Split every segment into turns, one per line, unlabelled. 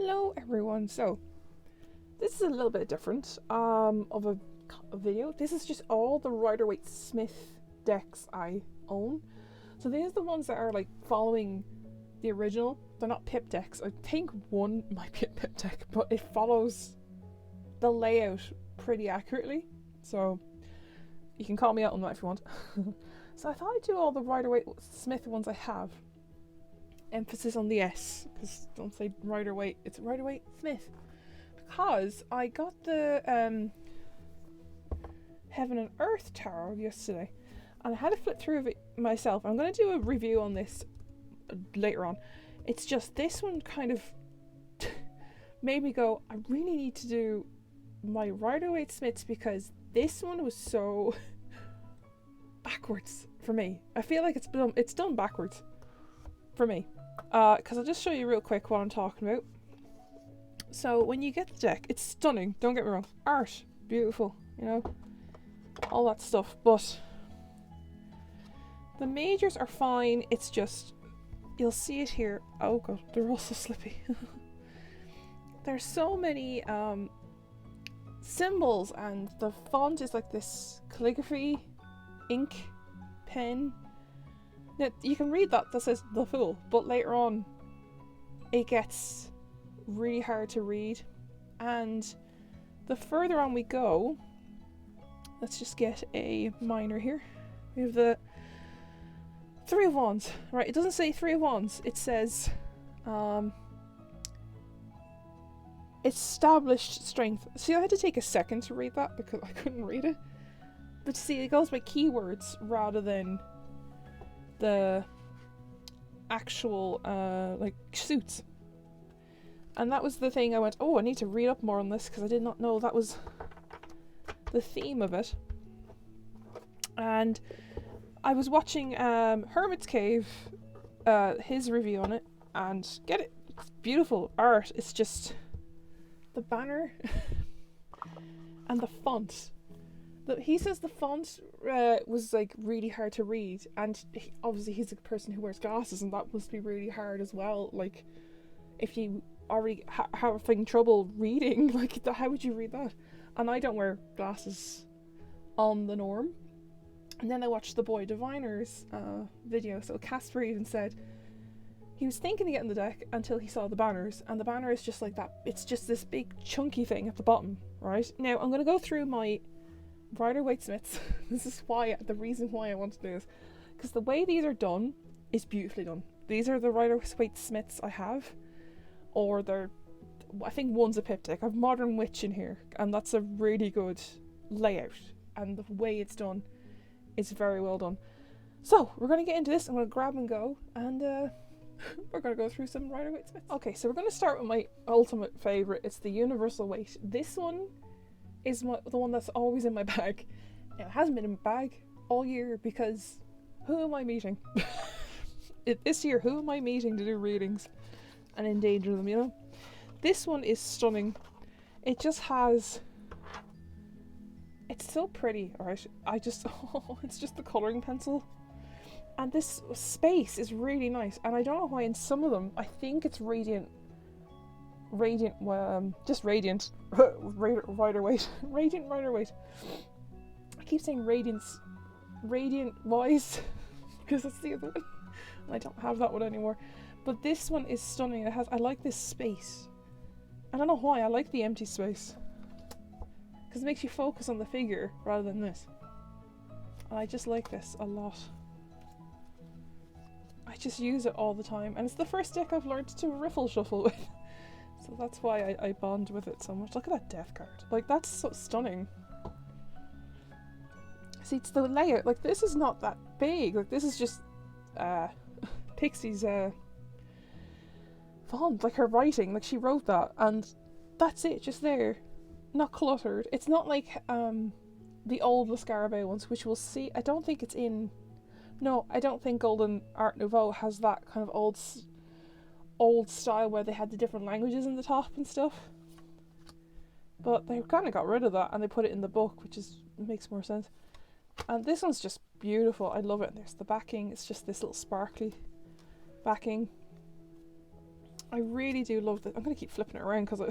Hello everyone. So this is a little bit different of a video. This is just all the Rider-Waite-Smith decks I own. So these are the ones that are like following the original. They're not pip decks. I think one might be a pip deck, but it follows the layout pretty accurately. So you can call me out on that if you want. So I thought I'd do all the Rider-Waite-Smith ones I have. Emphasis on the S, because don't say Rider-Waite, it's Rider-Waite-Smith. Because I got the Heaven and Earth Tarot yesterday, and I had to flip through it myself. I'm going to do a review on this later on. It's just this one kind of made me go, I really need to do my Rider-Waite-Smiths because this one was so backwards for me. I feel like it's done backwards for me. Because I'll just show you real quick what I'm talking about. So when you get the deck, it's stunning, don't get me wrong. Art, beautiful, you know, all that stuff. But the majors are fine, it's just, you'll see it here. Oh god, they're all so slippy. There's so many symbols, and the font is like this calligraphy ink pen. Now, you can read that says the Fool, but later on it gets really hard to read, and the further on we go, let's just get a minor here. We have the Three of Wands, right? It doesn't say Three of Wands, it says established strength. See, I had to take a second to read that because I couldn't read it, but see, it goes by keywords rather than the actual like suits. And that was the thing I went, oh, I need to read up more on this because I did not know that was the theme of it. And I was watching Hermit's Cave, his review on it, and get it, it's beautiful art. It's just the banner and the font. He says the font was like really hard to read, and obviously he's a person who wears glasses, and that must be really hard as well. Like, if you already having trouble reading, like, how would you read that? And I don't wear glasses on the norm. And then I watched the BoyDiviner's video. So Casper even said he was thinking of getting the deck until he saw the banners, and the banner is just like that. It's just this big chunky thing at the bottom, right? Now I'm going to go through my Rider-Waite-Smiths. This is why, the reason why I want to do this, because the way these are done is beautifully done. These are the Rider-Waite-Smiths I have, or I think one's a pip deck. I have Modern Witch in here, and that's a really good layout, and the way it's done is very well done. So we're going to get into this. I'm going to grab and go, and we're going to go through some Rider-Waite-Smiths. Okay, so we're going to start with my ultimate favourite. It's the Universal Weight. This one is the one that's always in my bag. Now, it hasn't been in my bag all year because who am I meeting? This year, who am I meeting to do readings and endanger them, you know? This one is stunning. It just has... It's so pretty, alright? It's just the colouring pencil. And this space is really nice. And I don't know why in some of them, I think it's just Radiant Rider-Waite. Radiant Rider-Waite. I keep saying Radiance. Radiant Wise. Because that's the other one. I don't have that one anymore. But this one is stunning. I like this space. I don't know why, I like the empty space. Because it makes you focus on the figure rather than this. And I just like this a lot. I just use it all the time. And it's the first deck I've learned to riffle shuffle with. So that's why I bond with it so much. Look at that death card. Like, that's so stunning. See, it's the layout. Like, this is not that big. Like, this is just Pixie's font. Like, her writing. Like, she wrote that. And that's it. Just there. Not cluttered. It's not like the old Le Scarabée ones, which we'll see. I don't think it's in... No, I don't think Golden Art Nouveau has that kind of old style where they had the different languages in the top and stuff, but they kind of got rid of that and they put it in the book, which makes more sense. And this one's just beautiful. I love it. And there's the backing. It's just this little sparkly backing. I really do love this. I'm going to keep flipping it around because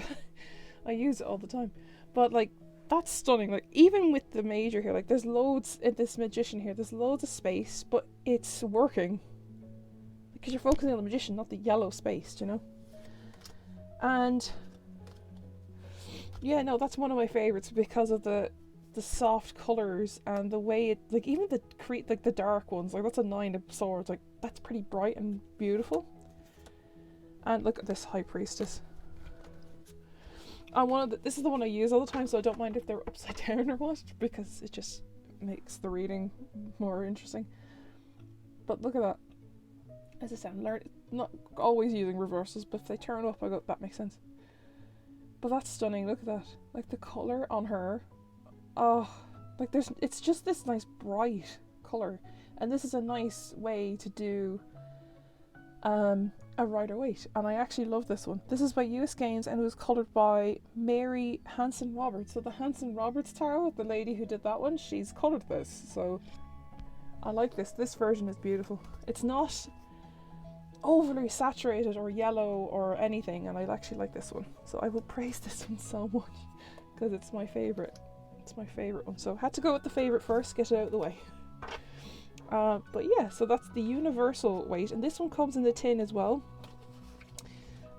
I use it all the time. But like, that's stunning. Like, even with the major here, like there's loads in this magician here, there's loads of space, but it's working. Because you're focusing on the magician, not the yellow space, you know? And yeah, no, that's one of my favourites because of the soft colours and the way it, like even the dark ones, like that's a 9 of swords, like that's pretty bright and beautiful. And look at this High Priestess. This is the one I use all the time, so I don't mind if they're upside down or what, because it just makes the reading more interesting. But look at that. As I said, I'm not always using reversals, but if they turn up, I go, that makes sense. But that's stunning. Look at that. Like the colour on her. Oh, like it's just this nice bright colour, and this is a nice way to do a Rider-Waite, and I actually love this one. This is by US Games, and it was coloured by Mary Hanson Roberts. So the Hanson Roberts tarot, the lady who did that one, she's coloured this. So I like this. This version is beautiful. It's not overly saturated or yellow or anything, and I actually like this one. So I will praise this one so much because it's my favourite. It's my favourite one. So I had to go with the favourite first, get it out of the way. But yeah, so that's the universal weight, and this one comes in the tin as well.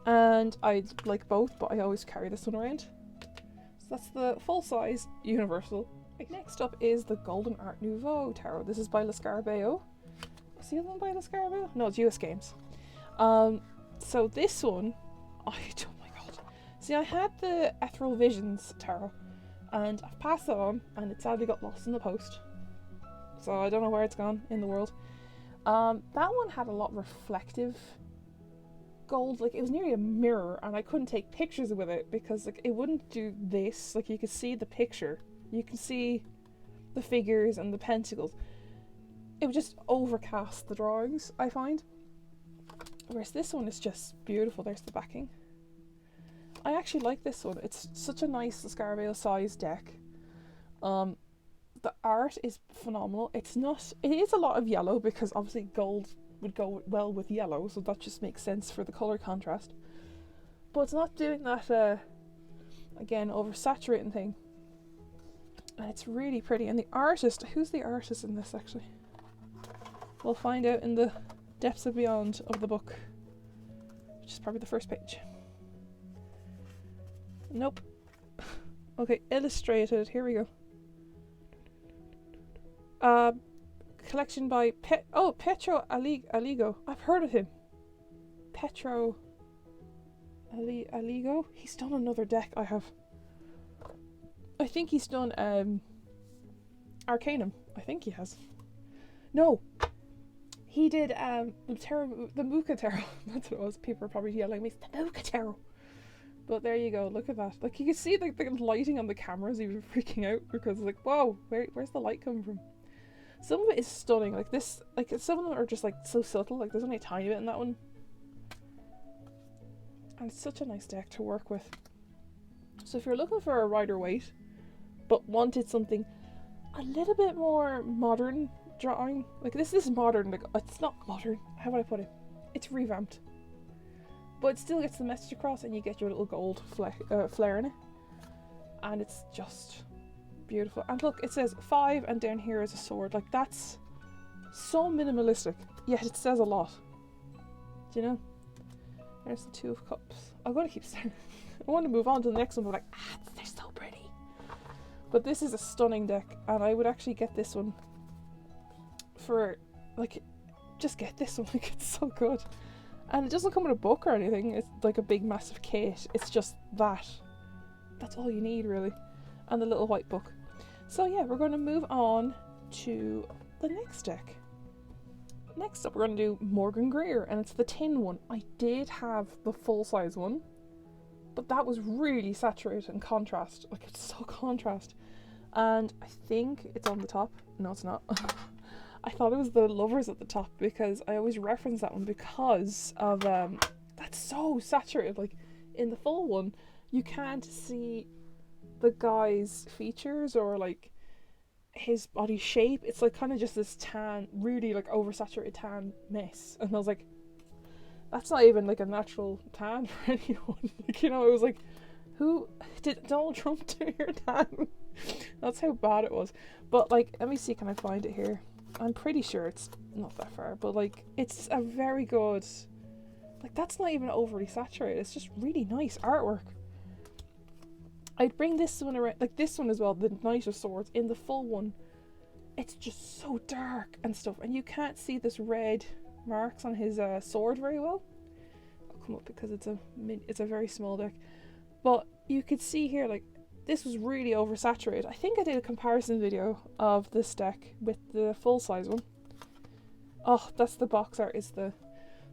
And I like both, but I always carry this one around. So that's the full size universal. Next up is the Golden Art Nouveau tarot. This is by Lescarbeo. Is the other one by Lescarbeo? No, it's US Games. So this one, oh my god. See, I had the Ethereal Visions tarot, and I've passed it on, and it sadly got lost in the post. So I don't know where it's gone in the world. That one had a lot of reflective gold, like it was nearly a mirror, and I couldn't take pictures with it because like it wouldn't do this. Like you could see the picture, you can see the figures and the pentacles. It would just overcast the drawings, I find. Whereas this one is just beautiful. There's the backing. I actually like this one. It's such a nice Lescarbeo size deck. The art is phenomenal. It is a lot of yellow because obviously gold would go well with yellow, so that just makes sense for the colour contrast. But it's not doing that, again, oversaturating thing. And it's really pretty. And the artist, who's the artist in this actually? We'll find out in the depths of beyond of the book, which is probably the first page. Nope. Okay, illustrated. Here we go. Collection by Petro Aligo. I've heard of him. Petro Aligo. He's done another deck I have. I think he's done Arcanum. I think he has. No. He did the Muka Tarot. That's what it was. People are probably yelling at me, it's the Muka Tarot. But there you go, look at that. Like you can see the lighting on the cameras even freaking out because it's like, whoa, where's the light coming from? Some of it is stunning, like this, like some of them are just like so subtle, like there's only a tiny bit in that one. And it's such a nice deck to work with. So if you're looking for a Rider-Waite, but wanted something a little bit more modern drawing, like this is modern, like it's not modern, how would I put it? It's revamped. But it still gets the message across and you get your little gold flare in it. And it's just beautiful. And look, it says 5 and down here is a sword. Like that's so minimalistic, yet it says a lot. Do you know? There's the 2 of Cups. I'm going to keep staring. I want to move on to the next one, but like, they're so pretty. But this is a stunning deck, and I would actually get this one for, like, just get this one. Like, it's so good. And it doesn't come with a book or anything. It's like a big massive kit. It's just that. That's all you need, really. And the little white book. So yeah, we're going to move on to the next deck. Next up, we're going to do Morgan Grier, and it's the tin one. I did have the full-size one, but that was really saturated in contrast. Like, it's so contrast. And I think it's on the top. No, it's not. I thought it was the Lovers at the top because I always reference that one because of that's so saturated. Like in the full one you can't see the guy's features or like his body shape. It's like kind of just this tan, really like oversaturated tan mess. And I was like, That's not even like a natural tan for anyone. Like, you know, it was like, who did Donald Trump do your tan? That's how bad it was. But like, let me see, can I find it here? I'm pretty sure it's not that far, but like, it's a very good, like, that's not even overly saturated. It's just really nice artwork. I'd bring this one around, like this one as well, the Knight of Swords, in the full one. It's just so dark and stuff, and you can't see this red marks on his sword very well. I'll come up because it's a very small deck, but you could see here, like, this was really oversaturated. I think I did a comparison video of this deck with the full size one. Oh, that's the box art, is the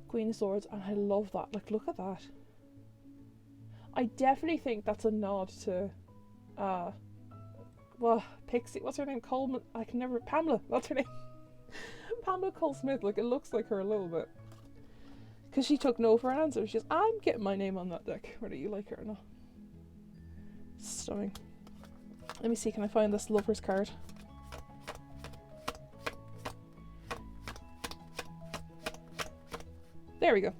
Queen of Swords, and I love that. Like, look at that. I definitely think that's a nod to well, Pixie, what's her name? Coleman, Pamela, that's her name. Pamela Cole Smith, like, it looks like her a little bit. Because she took no for an answer. She goes, I'm getting my name on that deck, whether you like it or not. Stunning. Let me see, can I find this Lover's card? There we go.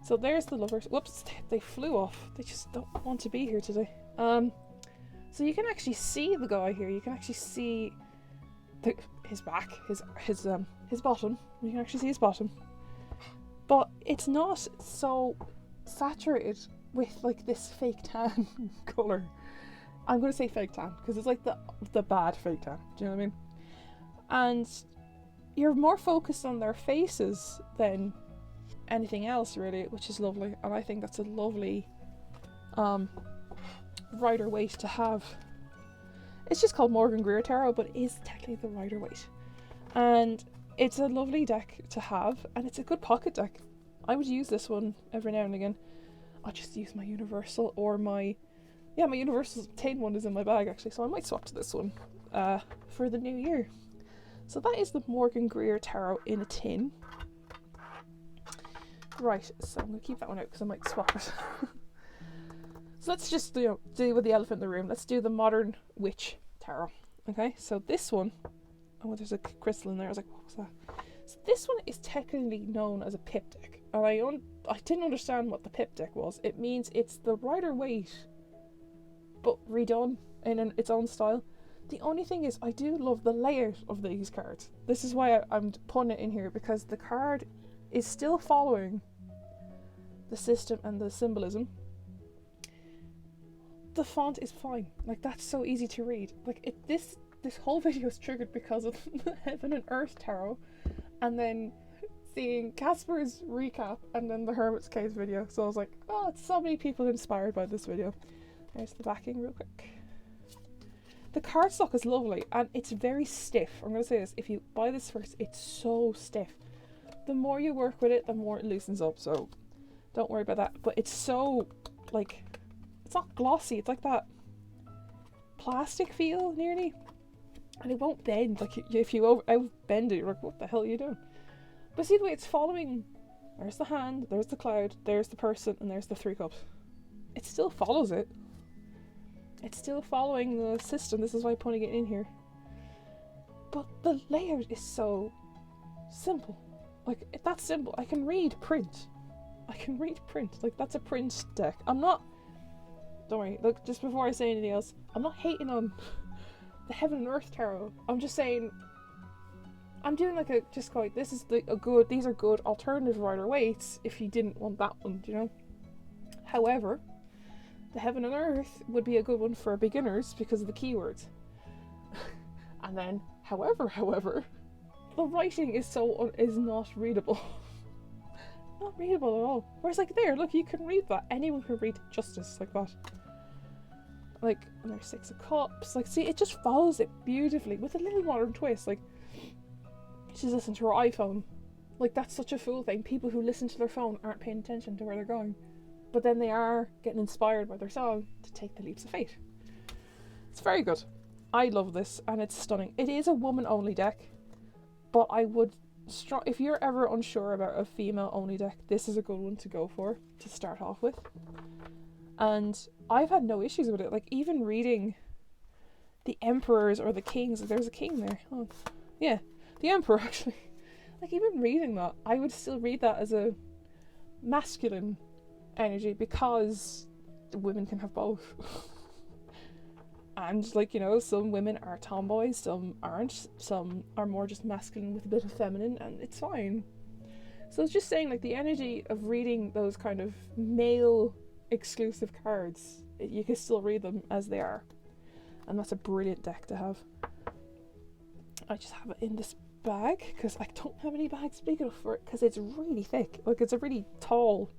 So there's the Lovers. Whoops, they flew off. They just don't want to be here today. So you can actually see the guy here. You can actually see his back, his bottom. You can actually see his bottom. But it's not so saturated with like this fake tan colour. I'm going to say fake tan because it's like the bad fake tan. Do you know what I mean? And you're more focused on their faces than anything else, really, which is lovely. And I think that's a lovely Rider Waite to have. It's just called Morgan Greer Tarot, but it is technically the Rider Waite. And it's a lovely deck to have, and it's a good pocket deck. I would use this one every now and again. I just use my Universal or my Universal tin one is in my bag actually, so I might swap to this one for the new year. So that is the Morgan Greer Tarot in a tin. Right, so I'm going to keep that one out because I might swap it. So let's just deal with the elephant in the room. Let's do the Modern Witch Tarot. Okay, so this one, oh, there's a crystal in there. I was like, what was that? So this one is technically known as a pip deck. And I didn't understand what the pip deck was. It means it's the Rider Waite, but redone in its own style. The only thing is, I do love the layout of these cards. This is why I'm putting it in here, because the card is still following the system and the symbolism. The font is fine. Like, that's so easy to read. Like, this whole video is triggered because of the Heaven and Earth Tarot, and then seeing Casper's recap, and then the Hermit's Case video. So I was like, oh, it's so many people inspired by this video. There's the backing real quick. The cardstock is lovely, and it's very stiff. I'm going to say this, if you buy this first, it's so stiff. The more you work with it, the more it loosens up, so don't worry about that. But it's so, like, it's not glossy, it's like that plastic feel, nearly. And it won't bend. Like, if you out-bend it, you're like, what the hell are you doing? But see the way it's following, there's the hand, there's the cloud, there's the person, and there's the 3 cups. It still follows it. It's still following the system. This is why I'm putting it in here. But the layout is so simple. Like, that's simple. I can read print. Like, that's a print deck. I'm not... Don't worry. Look, just before I say anything else, I'm not hating on the Heaven and Earth Tarot. I'm just saying... I'm doing like just going, this is these are good alternative Rider Waites if you didn't want that one, do you know? However, the Heaven and Earth would be a good one for beginners because of the keywords. And then, however, the writing is not readable. Not readable at all. Whereas, like, there, look, you can read that. Anyone can read Justice like that. Like, and there's 6 of Cups. Like, see, it just follows it beautifully with a little modern twist. Like, she's listening to her iPhone. Like, that's such a fool thing. People who listen to their phone aren't paying attention to where they're going. But then they are getting inspired by their song to take the leaps of faith. It's very good. I love this, and it's stunning. It is a woman-only deck, but I would... if you're ever unsure about a female-only deck, this is a good one to go for, to start off with. And I've had no issues with it. Like, even reading the Emperors or the Kings... There's a king there. Oh, yeah. The Emperor, actually. Like, even reading that, I would still read that as a masculine energy because women can have both. And like, you know, some women are tomboys, some aren't, some are more just masculine with a bit of feminine, and it's fine. So it's just saying, like, the energy of reading those kind of male exclusive cards, you can still read them as they are, and that's a brilliant deck to have. I just have it in this bag because I don't have any bags big enough for it because it's really thick. Like, it's a really tall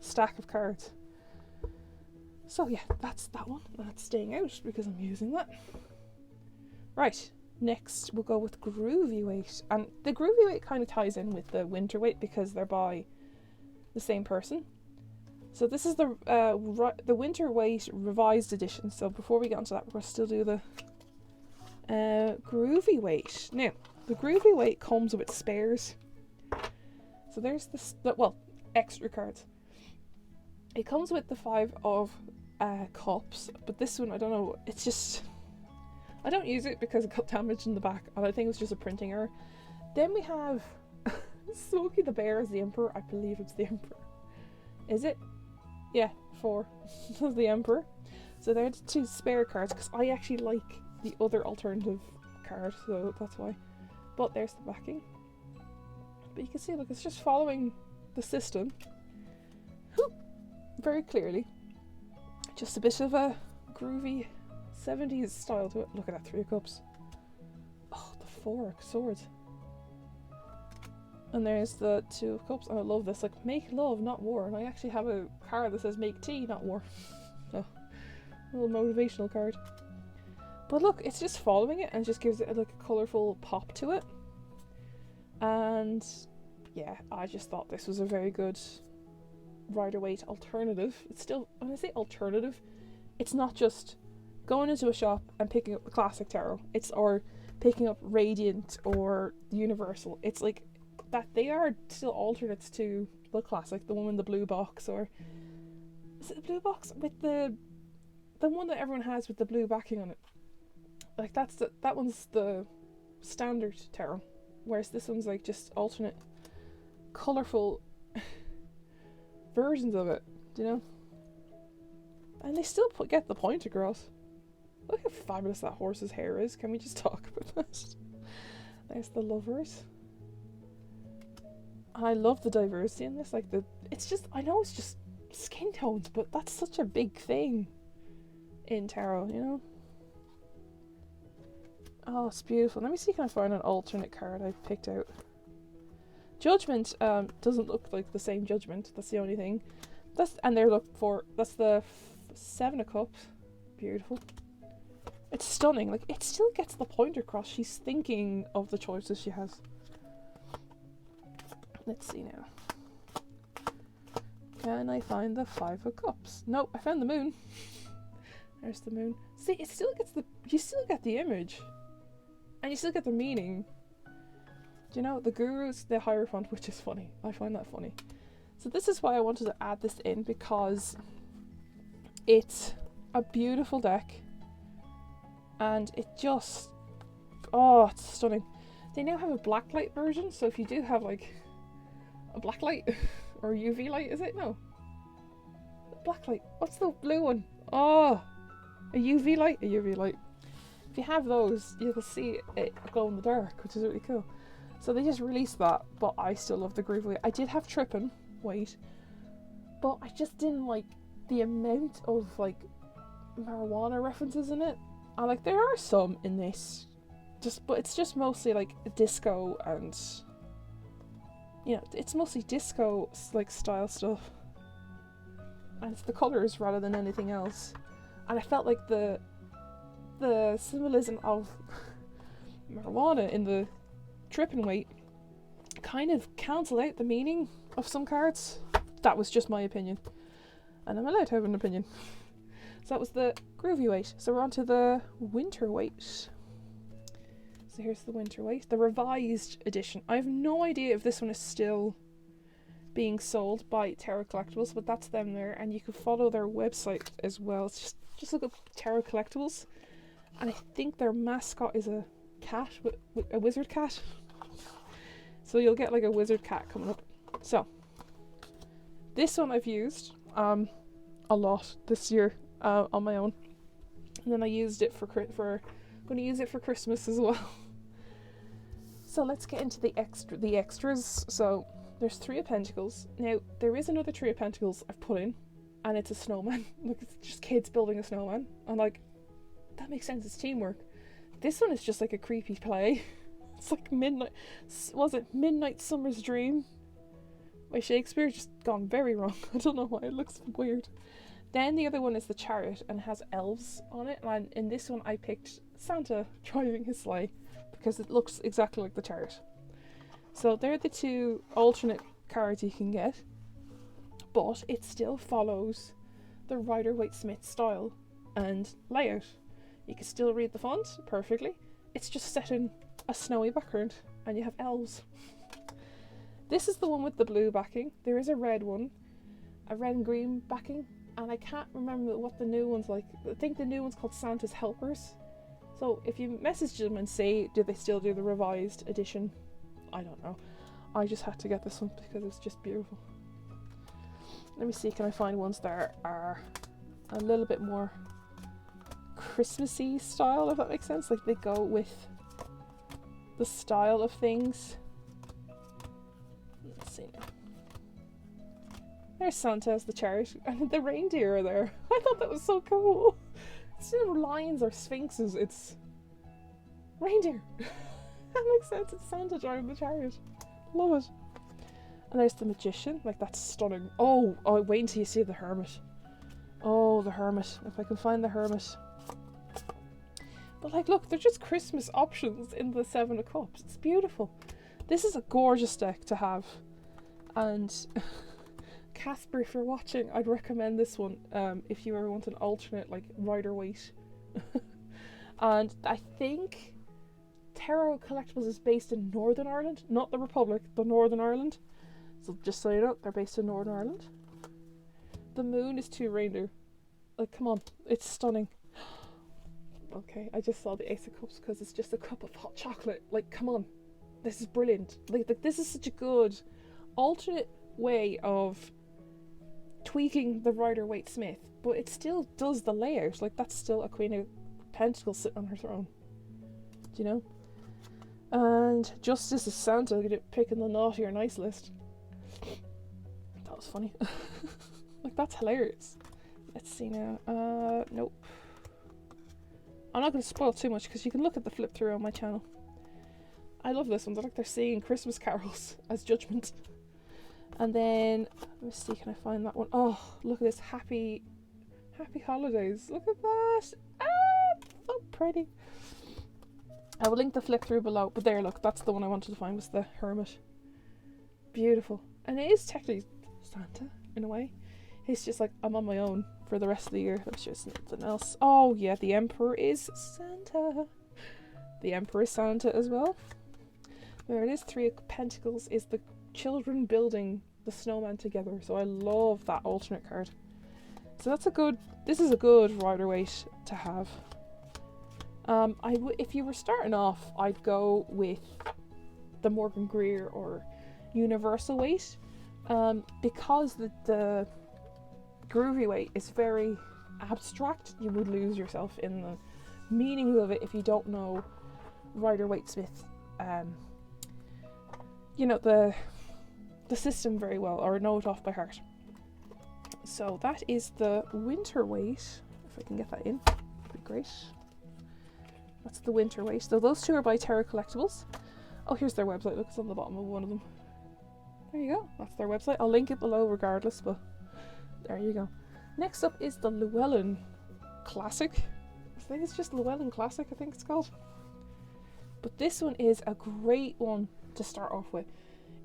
stack of cards. So yeah, that's that one. That's staying out because I'm using that. Right, next we'll go with Groovy Weight. And the Groovy Weight kind of ties in with the Winter Weight because they're by the same person. So this is the Winter Weight revised edition. So before we get onto that, we'll still do the Groovy Weight. Now, the Groovy Weight comes with spares. So there's this, well, extra cards. It comes with the 5 of cups, but this one, I don't know, it's just, I don't use it because it got damaged in the back, and I think it's just a printing error. Then we have Smokey the Bear as the Emperor. I believe it's the Emperor. Is it? Yeah, 4 the Emperor. So they're the 2 spare cards because I actually like the other alternative card, so that's why. But there's the backing. But you can see, look, it's just following the system very clearly. Just a bit of a groovy 70s style to it. Look at that, 3 of cups. Oh, the 4 of swords. And there's the 2 of cups, and I love this, like, make love, not war. And I actually have a card that says make tea, not war. So, a little motivational card. But look, it's just following it and just gives it like a colourful pop to it. And yeah, I just thought this was a very good Rider-Waite alternative. It's still, when I say alternative, it's not just going into a shop and picking up the classic tarot. It's or picking up Radiant or Universal. It's like that they are still alternates to the classic, the one in the blue box, or is it the blue box with the one that everyone has with the blue backing on it? Like that one's the standard tarot, whereas this one's like just alternate, colourful versions of it. Do you know? And they still get the point across. Look how fabulous that horse's hair is. Can we just talk about that? There's the lovers. I love the diversity in this. Like it's just, I know it's just skin tones, but that's such a big thing in tarot, you know? Oh, it's beautiful. Let me see, can I find an alternate card I've picked out. Judgment doesn't look like the same Judgment. That's the only thing. And they're looking for, that's the 7 of Cups. Beautiful. It's stunning. Like, it still gets the point across. She's thinking of the choices she has. Let's see now. Can I find the 5 of Cups? Nope, I found the moon. There's the moon. See, it still gets you still get the image. And you still get the meaning. Do you know, the Guru's the Hierophant, which is funny. I find that funny. So this is why I wanted to add this in, because it's a beautiful deck. And it just, oh, it's stunning. They now have a blacklight version, so if you do have like a blacklight or UV light, is it? No. Blacklight. What's the blue one? Oh, a UV light? A UV light. If you have those, you will see it glow in the dark, which is really cool. So they just released that, but I still love the Groovy. I did have Trippin' Weight, but I just didn't like the amount of like marijuana references in it. And like there are some in this, but it's just mostly like disco and, you know, it's mostly disco like style stuff. And it's the colours rather than anything else. And I felt like the symbolism of marijuana in the Trippin' Weight kind of cancelled out the meaning of some cards. That was just my opinion, and I'm allowed to have an opinion. So that was the Groovy Weight. So we're on to the Winter Weight. So here's the Winter Weight, the revised edition. I have no idea if this one is still being sold by Tarot Collectibles, but that's them there, and you can follow their website as well. It's just look up Tarot Collectibles, and I think their mascot is a cat, a wizard cat. So you'll get like a wizard cat coming up. So This one I've used a lot this year on my own, and then I used it for going to use it for Christmas as well. So let's get into the extras. So there's 3 of Pentacles. Now there is another 3 of Pentacles I've put in, and it's a snowman. Look, it's just kids building a snowman. I'm like, that makes sense, it's teamwork. This one is just like a creepy play. It's like Midnight Summer's Dream by Shakespeare, just gone very wrong. I don't know why, it looks weird. Then the other one is the Chariot, and has elves on it, and in this one I picked Santa driving his sleigh because it looks exactly like the Chariot. So they're the 2 alternate cards you can get, but it still follows the Rider-Waite-Smith style and layout. You can still read the font perfectly. It's just set in a snowy background and you have elves. This is the one with the blue backing. There is a red one, a red and green backing, and I can't remember what the new one's like. I think the new one's called Santa's Helpers. So if you message them and say, do they still do the revised edition? I don't know. I just had to get this one because it's just beautiful. Let me see, can I find ones that are a little bit more Christmassy style, if that makes sense? Like they go with the style of things. Let's see now. There's Santa as the Chariot, and the reindeer are there. I thought that was so cool. Instead of lions or sphinxes, it's reindeer. That makes sense, it's Santa driving the chariot. Love it. And there's the Magician, like that's stunning. Oh, wait until you see the Hermit. Oh, the Hermit, if I can find the Hermit. But like, look, they're just Christmas options in the 7 of Cups. It's beautiful. This is a gorgeous deck to have. And Casper, if you're watching, I'd recommend this one if you ever want an alternate, like, Rider-Waite. And I think Tarot Collectibles is based in Northern Ireland, not the Republic, but Northern Ireland. So just so you know, they're based in Northern Ireland. The moon is 2 reindeer. Like, come on, it's stunning. Okay, I just saw the Ace of Cups because it's just a cup of hot chocolate. Like, come on, this is brilliant. Like this is such a good alternate way of tweaking the Rider-Waite-Smith, but it still does the layout. Like, that's still a Queen of Pentacles sitting on her throne. Do you know? And Justice is Santa picking the naughty or nice list. That was funny. Like, that's hilarious. Let's see now. Nope. I'm not going to spoil too much because you can look at the flip through on my channel. I love this one. They're like they're singing Christmas carols as Judgment. And then, let me see, can I find that one? Oh, look at this. Happy holidays. Look at that. Ah, so pretty. I will link the flip through below. But there, look, that's the one I wanted to find, was the Hermit. Beautiful. And it is technically Santa, in a way. It's just like, I'm on my own for the rest of the year. Let's just something else. Oh, yeah, the Emperor is Santa. The Emperor is Santa as well. There it is. 3 of Pentacles is the children building the snowman together. So I love that alternate card. So that's this is a good Rider-Waite to have. If you were starting off, I'd go with the Morgan Grier or Universal Weight. Because the groovy weight is very abstract, you would lose yourself in the meanings of it if you don't know Rider-Waite-Smith, you know, the system very well, or know it off by heart. So that is the winter weight. If I can get that in, that'd be great. That's the winter weight. So those 2 are by Tarot Collectibles. Oh, here's their website. Look, it's on the bottom of one of them. There you go. That's their website. I'll link it below regardless, but there you go. Next up is the Llewellyn Classic. I think it's just Llewellyn Classic, I think it's called. But this one is a great one to start off with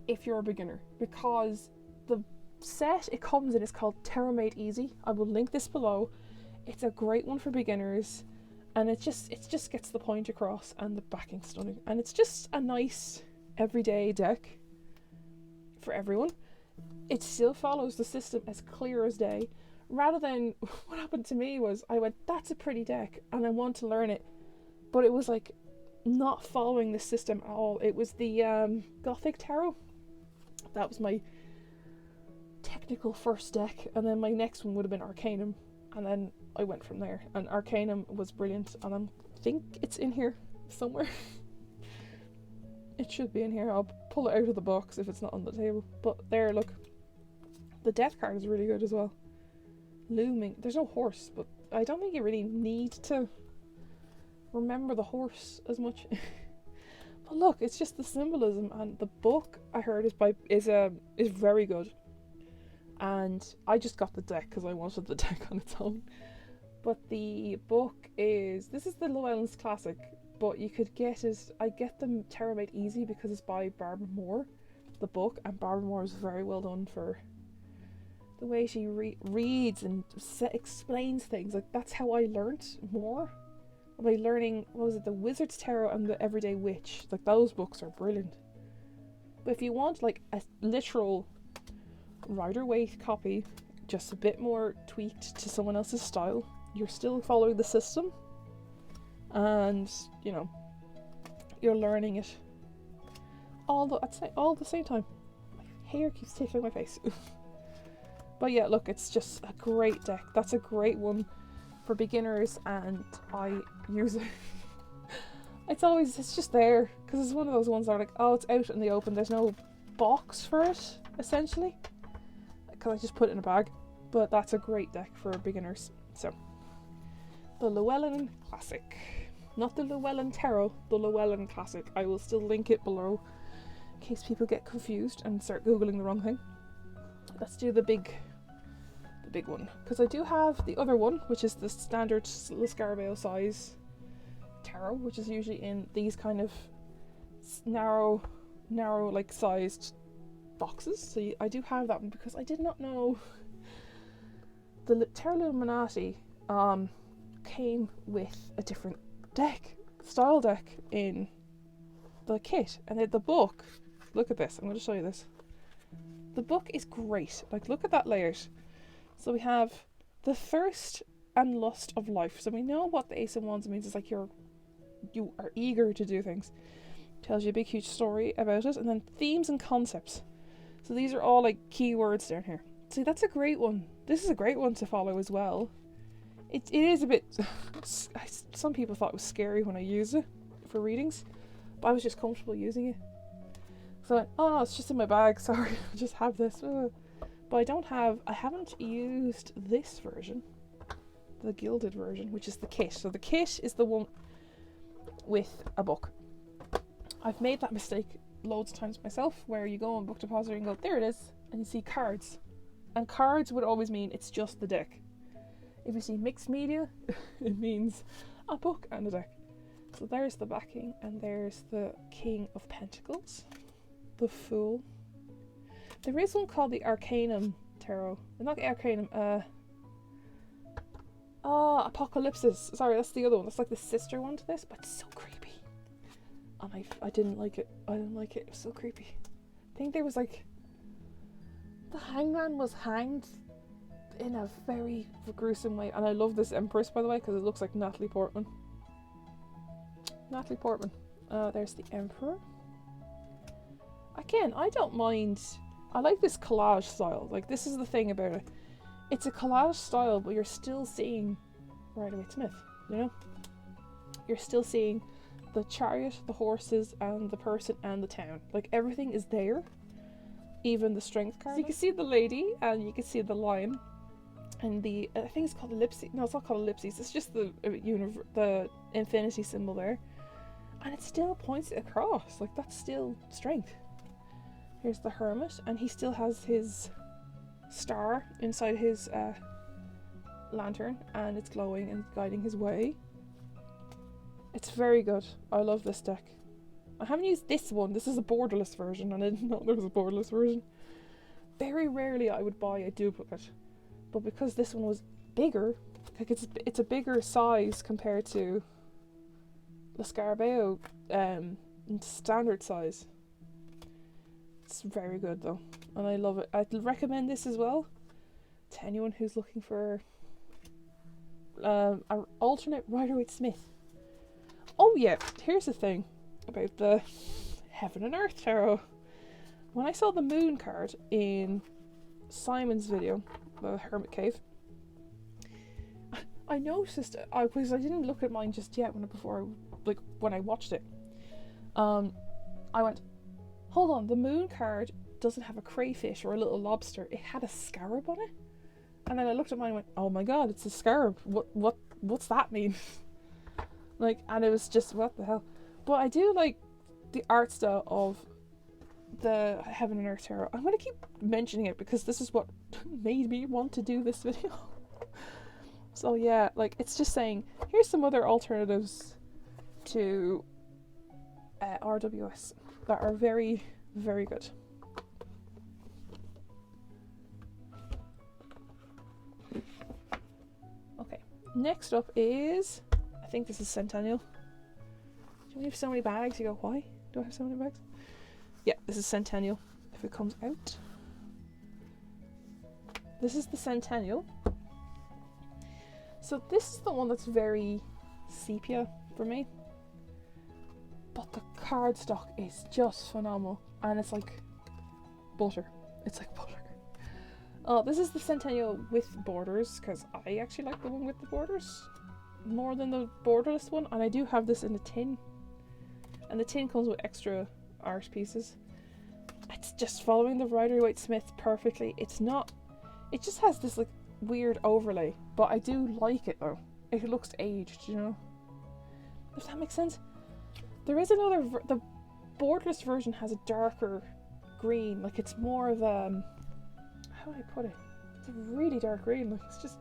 if you're a beginner, because the set it comes in is called Tarot Made Easy. I will link this below. It's a great one for beginners, and it just gets the point across, and the backing's stunning, and it's just a nice everyday deck for everyone. It still follows the system as clear as day, rather than what happened to me was I went, that's a pretty deck and I want to learn it, but it was like not following the system at all. It was the Gothic Tarot. That was my technical first deck, and then my next one would have been Arcanum, and then I went from there. And Arcanum was brilliant, and I think it's in here somewhere. It should be in here. I'll pull it out of the box if it's not on the table. But there, look. The death card is really good as well. Looming. There's no horse, but I don't think you really need to remember the horse as much. But look, it's just the symbolism, and the book I heard is very good. And I just got the deck because I wanted the deck on its own. But the book this is the Llewellyn Classic, but you could get it, I get the Tarot Made Easy because it's by Barbara Moore, the book, and Barbara Moore is very well done for the way she reads and explains things. Like, that's how I learnt more by learning, what was it, the Wizard's Tarot and the Everyday Witch. Like, those books are brilliant. But if you want like a literal Rider-Waite copy, just a bit more tweaked to someone else's style, you're still following the system, and you know, you're learning it I'd say all at the same time. My hair keeps tickling my face. But yeah, look, it's just a great deck. That's a great one for beginners, and I use it. It's just there because it's one of those ones that are like, oh, it's out in the open, there's no box for it essentially, because I just put it in a bag. But that's a great deck for beginners. So the Llewellyn Classic, not the Llewellyn Tarot, the Llewellyn Classic. I will still link it below in case people get confused and start googling the wrong thing. Let's do the big one, because I do have the other one, which is the standard Lascarbeo size tarot, which is usually in these kind of narrow like sized boxes. So I do have that one because I did not know the Tarot Illuminati came with a different style deck in the kit, and the book, look at this, I'm going to show you this. The book is great. Like, look at that layout. So we have the thirst and lust of life. So we know what the Ace of Wands means. It's like you are eager to do things. Tells you a big huge story about it. And then themes and concepts. So these are all like keywords down here. See, that's a great one. This is a great one to follow as well. It is a bit, some people thought it was scary when I used it for readings, but I was just comfortable using it. So I went, oh no, it's just in my bag, sorry, I just have this. But I haven't used this version, the gilded version, which is the kit. So the kit is the one with a book. I've made that mistake loads of times myself, where you go on Book Depository and go, there it is, and you see cards. And cards would always mean it's just the deck. If you see mixed media, it means a book and a deck. So there's the backing, and there's the King of Pentacles, the Fool. There is one called the Arcanum Tarot. Not the Arcanum, Apocalypsis. Sorry, that's the other one. That's like the sister one to this, but it's so creepy. And I didn't like it. It was so creepy. I think there was like, the hangman was hanged in a very gruesome way. And I love this Empress, by the way, because it looks like Natalie Portman. There's the Emperor. Again, I don't mind. I like this collage style. Like, this is the thing about it. It's a collage style, but you're still seeing Rider-Waite-Smith, you know? You're still seeing the chariot, the horses, and the person, and the town. Like, everything is there. Even the strength card. So you can see the lady, and you can see the lion. And the, I think it's called ellipses. No, it's not called ellipses. It's just the infinity symbol there. And it still points it across. Like, that's still strength. Here's the hermit, and he still has his star inside his lantern, and it's glowing and guiding his way. It's very good. I love this deck. I haven't used this one. This is a borderless version, and I didn't know there was a borderless version. Very rarely I would buy a duplicate, but because this one was bigger, like it's a bigger size compared to Lascarbeo standard size. It's very good though, and I love it. I'd recommend this as well to anyone who's looking for an alternate Rider-Waite-Smith. Oh yeah, here's the thing about the Heaven and Earth Tarot. When I saw the Moon card in Simon's video, the Hermit Cave, I noticed, because I didn't look at mine just yet when I watched it, I went, hold on, the moon card doesn't have a crayfish or a little lobster, it had a scarab on it. And then I looked at mine and went, oh my god, it's a scarab. What's that mean? Like, and it was just, what the hell. But I do like the art style of the Heaven and Earth Tarot. I'm going to keep mentioning it because this is what made me want to do this video. So yeah, like, it's just saying, here's some other alternatives to RWS that are very, very good. Okay, next up is, I think this is Centennial. Do we have so many bags? You go, why do I have so many bags? Yeah, this is Centennial, if it comes out. This is the Centennial. So this is the one that's very sepia for me. But the cardstock is just phenomenal. And it's like butter. It's like butter. This is the Centennial with borders, because I actually like the one with the borders more than the borderless one. And I do have this in a tin. And the tin comes with extra art pieces. It's just following the Rider-Waite-Smith perfectly. It's not... It just has this like weird overlay. But I do like it though. It looks aged, you know? Does that make sense? There is another... The borderless version has a darker green. Like, it's more of a... How do I put it? It's a really dark green. Like, it's just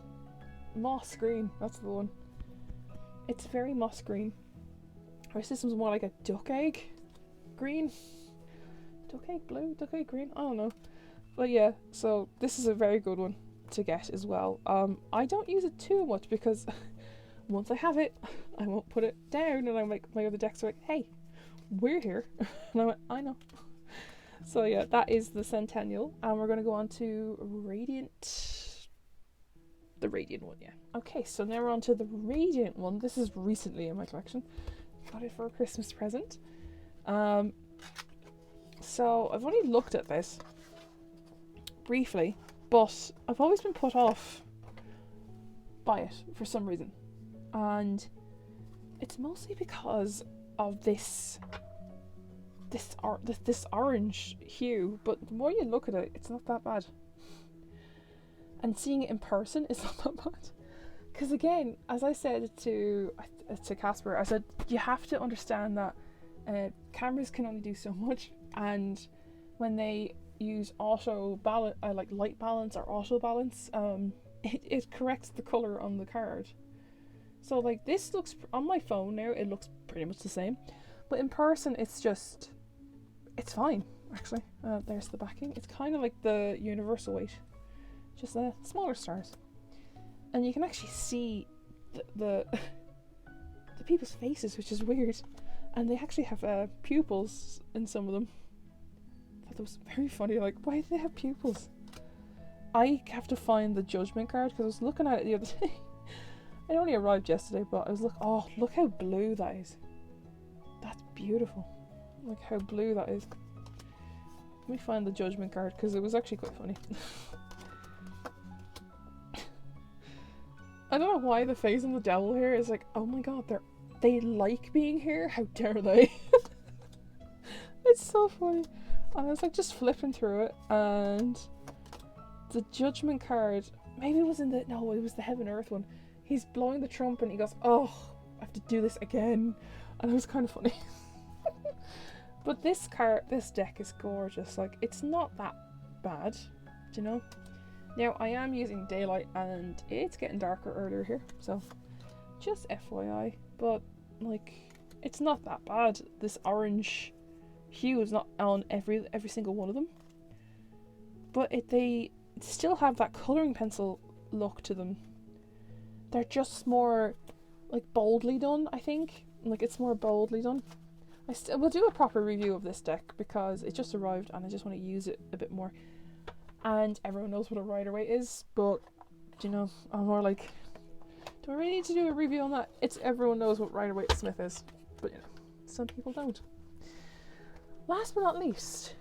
moss green. That's the one. It's very moss green. Whereas this one's more like a duck egg green. Duck egg blue? Duck egg green? I don't know. But yeah, so this is a very good one to get as well. I don't use it too much because once I have it, I won't put it down, and I'm like, my other decks are like, hey, we're here. And I went, I know. So yeah, that is the Centennial, and we're going to go on to Radiant. The Radiant one, yeah. Okay, so now we're on to the Radiant one. This is recently in my collection. Got it for a Christmas present. So I've only looked at this briefly, but I've always been put off by it for some reason. And it's mostly because of this orange hue, but the more you look at it, it's not that bad. And seeing it in person is not that bad. Because again, as I said to Casper, I said, you have to understand that cameras can only do so much, and when they use auto balance, like light balance or auto balance, it corrects the color on the card. So like, this looks, on my phone now, it looks pretty much the same, but in person it's fine actually. There's the backing. It's kind of like the universal weight, just smaller stars, and you can actually see the people's faces, which is weird, and they actually have pupils in some of them. I thought that was very funny. Like, why do they have pupils? I have to find the Judgment card because I was looking at it the other day. It only arrived yesterday, but I was like, oh, look how blue that is. That's beautiful. Like how blue that is. Let me find the Judgment card because it was actually quite funny. I don't know why the face on the devil here is like, oh my god, they like being here? How dare they? It's so funny. And I was like just flipping through it, and the Judgment card, maybe it was it was the Heaven Earth one. He's blowing the trumpet and he goes, oh, I have to do this again. And it was kind of funny. But this deck is gorgeous. Like, it's not that bad, do you know? Now, I am using daylight and it's getting darker earlier here, so just FYI. But, like, it's not that bad. This orange hue is not on every single one of them. But they still have that colouring pencil look to them. They're just more, like, boldly done, I think. Like, it's more boldly done. I will do a proper review of this deck because it just arrived and I just want to use it a bit more. And everyone knows what a Rider-Waite is, but, you know, I'm more like, do I really need to do a review on that? Everyone knows what Rider-Waite-Smith is, but, you know, some people don't. Last but not least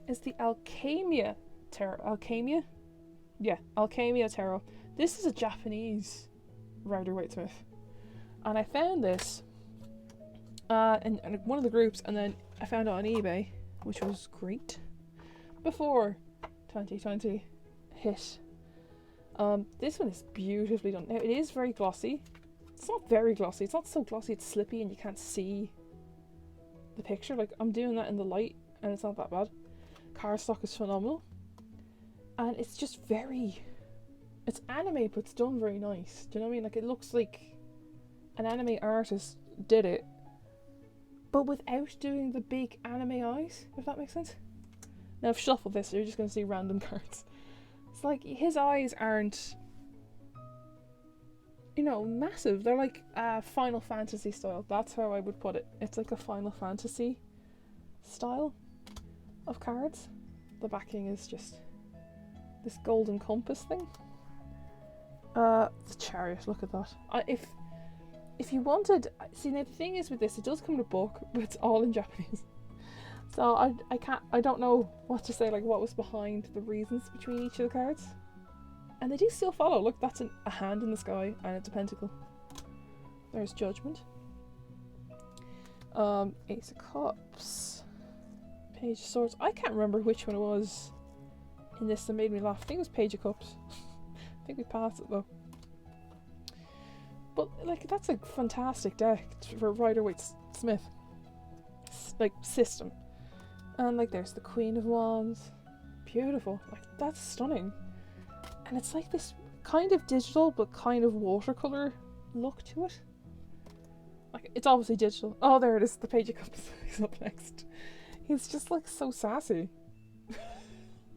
is the Alchemia Tarot. Alchemia Yeah, Alchemia Tarot. This is a Japanese Rider-Waite-Smith. And I found this in one of the groups, and then I found it on eBay, which was great. Before 2020 hit. This one is beautifully done. Now, it is very glossy. It's not very glossy. It's not so glossy it's slippy and you can't see the picture. Like, I'm doing that in the light and it's not that bad. Cardstock is phenomenal. And it's just very... It's anime, but it's done very nice. Do you know what I mean? Like, it looks like an anime artist did it, but without doing the big anime eyes, if that makes sense. Now, I've shuffled this, so you're just going to see random cards. It's like, his eyes aren't, you know, massive. They're like Final Fantasy style. That's how I would put it. It's like a Final Fantasy style of cards. The backing is just this golden compass thing. The Chariot, look at that. If you wanted... See, now the thing is with this, it does come in a book, but it's all in Japanese. So I don't know what to say, like what was behind the reasons between each of the cards. And they do still follow. Look, that's a hand in the sky and it's a pentacle. There's Judgment. Ace of Cups. Page of Swords. I can't remember which one it was in this that made me laugh. I think it was Page of Cups. I think we passed it though. But like, that's a fantastic deck for Rider-Waite-Smith like system. And like, there's the Queen of Wands. Beautiful. Like, that's stunning. And it's like this kind of digital but kind of watercolor look to it. Like, it's obviously digital. Oh, there it is. The Page of Cups is up next. He's just like so sassy.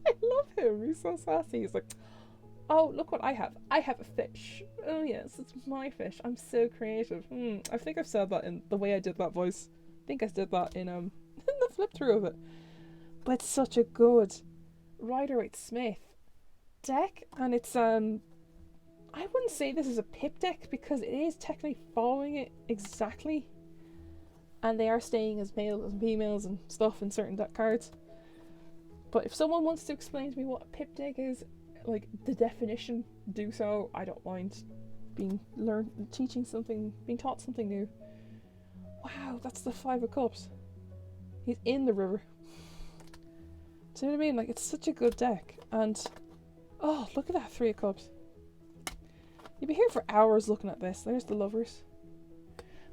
I love him. He's so sassy. He's like, oh, look what I have. I have a fish. Oh yes, it's my fish. I'm so creative. I think I've said that in the way I did that voice. I think I did that in the flip through of it. But it's such a good Rider-Waite-Smith deck, and it's I wouldn't say this is a pip deck because it is technically following it exactly, and they are staying as males and females and stuff in certain deck cards. But if someone wants to explain to me what a pip deck is, like the definition, do so. I don't mind being taught something new. Wow, that's the Five of Cups. He's in the river. Do you know what I mean? Like, it's such a good deck. And oh, look at that Three of Cups. You'd be here for hours looking at this. There's the Lovers.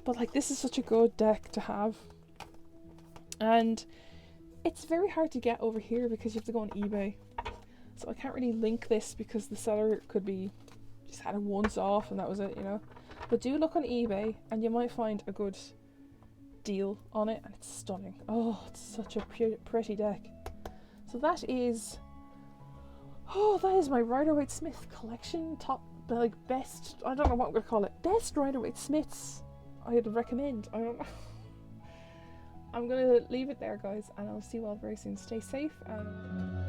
But like, this is such a good deck to have. And it's very hard to get over here because you have to go on eBay. So I can't really link this because the seller could be just had it once off and that was it, you know. But do look on eBay and you might find a good deal on it, and it's stunning. Oh, it's such a pretty deck. So that is my Rider-Waite-Smith collection. Top, like, best, I don't know what we're gonna call it. Best Rider-Waite-Smiths I'd recommend. I don't know. I'm gonna leave it there, guys, and I'll see you all very soon. Stay safe and